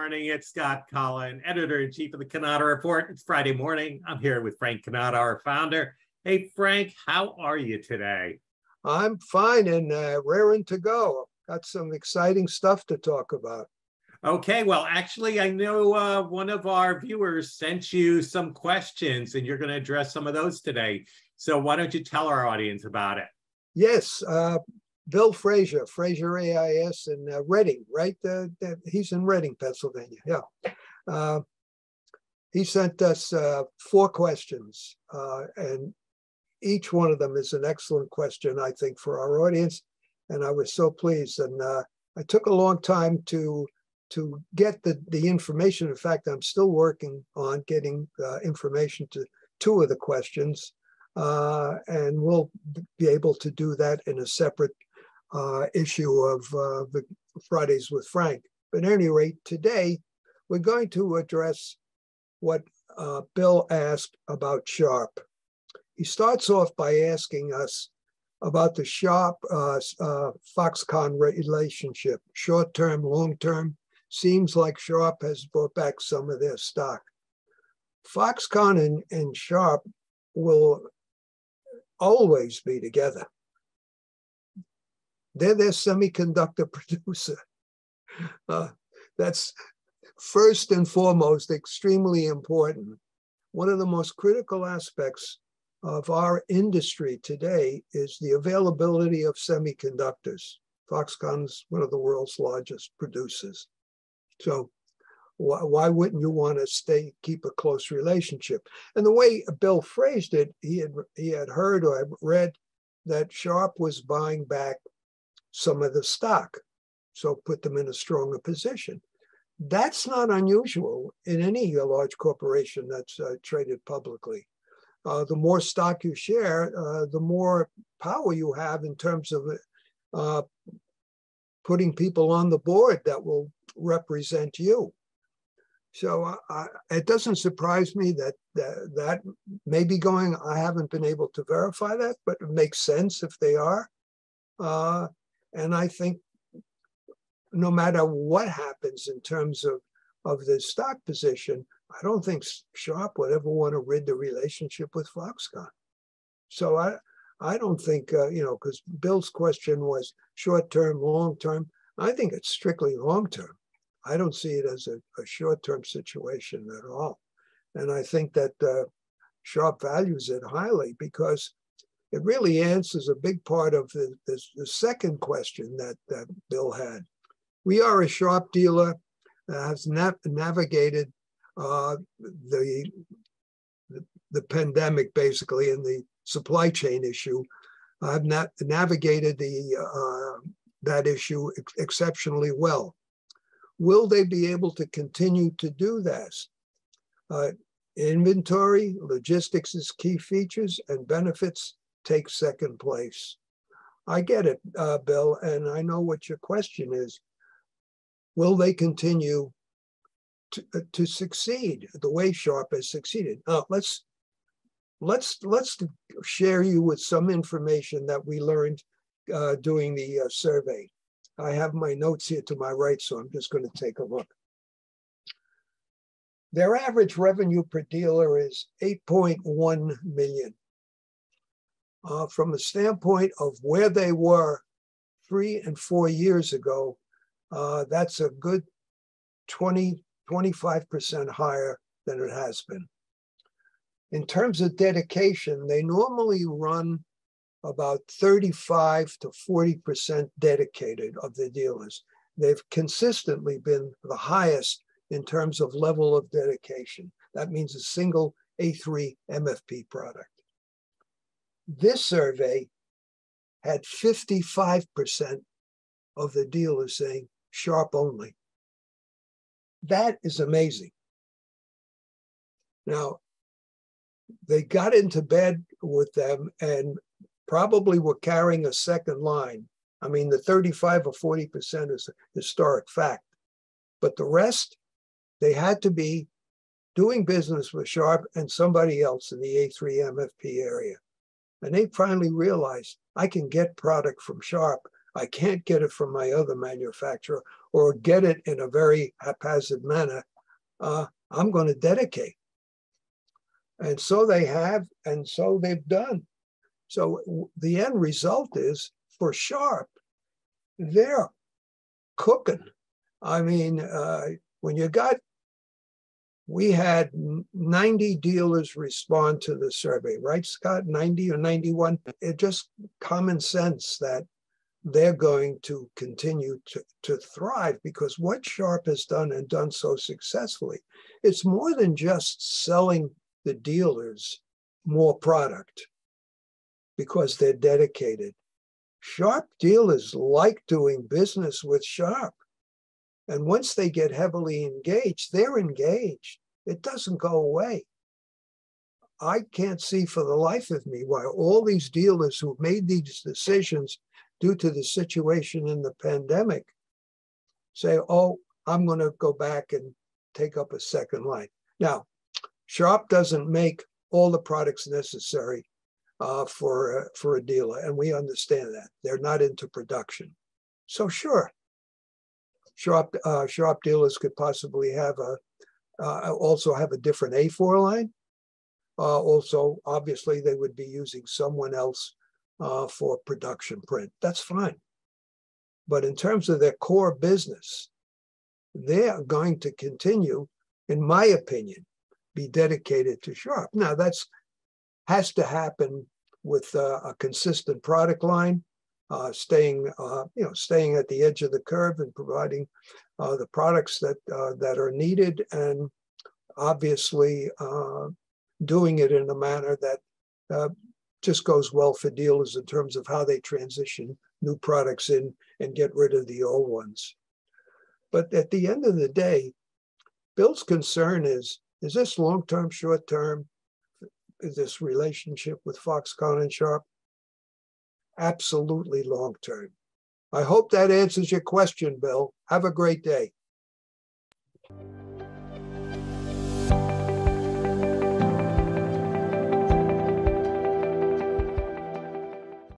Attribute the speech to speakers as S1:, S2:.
S1: morning. It's Scott Collin, editor-in-chief of the Cannata Report. It's Friday morning. I'm here with Frank Cannata, our founder. Hey, Frank, how are you today?
S2: I'm fine and raring to go. Got some exciting stuff to talk about.
S1: Okay, well, actually, I know one of our viewers sent you some questions, and you're going to address some of those today. So why don't you tell our audience about it?
S2: Yes, Bill Frazier AIS in Reading, right? He's in Reading, Pennsylvania. Yeah. He sent us 4 questions, and each one of them is an excellent question, I think, for our audience. And I was so pleased. And I took a long time to get the information. In fact, I'm still working on getting information to 2 of the questions. And we'll be able to do that in a separate issue of the Fridays with Frank. But at any rate, today, we're going to address what Bill asked about Sharp. He starts off by asking us about the Sharp Foxconn relationship, short-term, long-term. Seems like Sharp has brought back some of their stock. Foxconn and Sharp will always be together. They're their semiconductor producer. That's first and foremost extremely important. One of the most critical aspects of our industry today is the availability of semiconductors. Foxconn is one of the world's largest producers. So why wouldn't you want to keep a close relationship? And the way Bill phrased it, he had heard or read that Sharp was buying back some of the stock, so put them in a stronger position. That's not unusual in any large corporation that's traded publicly. The more stock you share, the more power you have in terms of putting people on the board that will represent you. So it doesn't surprise me that may be going. I haven't been able to verify that, but it makes sense if they are. And I think no matter what happens in terms of the stock position, I don't think Sharp would ever want to rid the relationship with Foxconn. So I don't think, because Bill's question was short-term, long-term. I think it's strictly long-term. I don't see it as a short-term situation at all. And I think that Sharp values it highly because it really answers a big part of the second question that Bill had. We are a Sharp dealer that has navigated the pandemic, basically, and the supply chain issue. I've navigated that issue exceptionally well. Will they be able to continue to do this? Inventory, logistics is key features, and benefits take second place. I get it, Bill, and I know what your question is. Will they continue to succeed the way Sharp has succeeded? Let's share you with some information that we learned doing the survey. I have my notes here to my right, so I'm just going to take a look. Their average revenue per dealer is 8.1 million. From the standpoint of where they were 3 and 4 years ago, that's a good 25% higher than it has been. In terms of dedication, they normally run about 35 to 40% dedicated of the dealers. They've consistently been the highest in terms of level of dedication. That means a single A3 MFP product. This survey had 55% of the dealers saying Sharp only. That is amazing. Now, they got into bed with them and probably were carrying a second line. I mean, the 35 or 40% is a historic fact. But the rest, they had to be doing business with Sharp and somebody else in the A3 MFP area. And they finally realized, I can get product from Sharp. I can't get it from my other manufacturer or get it in a very haphazard manner, I'm going to dedicate. And so they have, and so they've done. So the end result is, for Sharp, they're cooking. I mean, when you got, we had 90 dealers respond to the survey, right, Scott? 90 or 91? It's just common sense that they're going to continue to thrive, because what Sharp has done and done so successfully, it's more than just selling the dealers more product because they're dedicated. Sharp dealers like doing business with Sharp. And once they get heavily engaged, they're engaged. It doesn't go away. I can't see for the life of me why all these dealers who made these decisions due to the situation in the pandemic say, oh, I'm going to go back and take up a second line. Now, Sharp doesn't make all the products necessary for a dealer, and we understand that. They're not into production. So sure, Sharp dealers could possibly have also have a different A4 line. Also, obviously, they would be using someone else for production print. That's fine. But in terms of their core business, they are going to continue, in my opinion, be dedicated to Sharp. Now, that's has to happen with a consistent product line, staying at the edge of the curve and providing the products that are needed, and obviously doing it in a manner that just goes well for dealers in terms of how they transition new products in and get rid of the old ones. But at the end of the day, Bill's concern is this long-term, short-term, is this relationship with Foxconn and Sharp? Absolutely long-term. I hope that answers your question, Bill. Have a great day.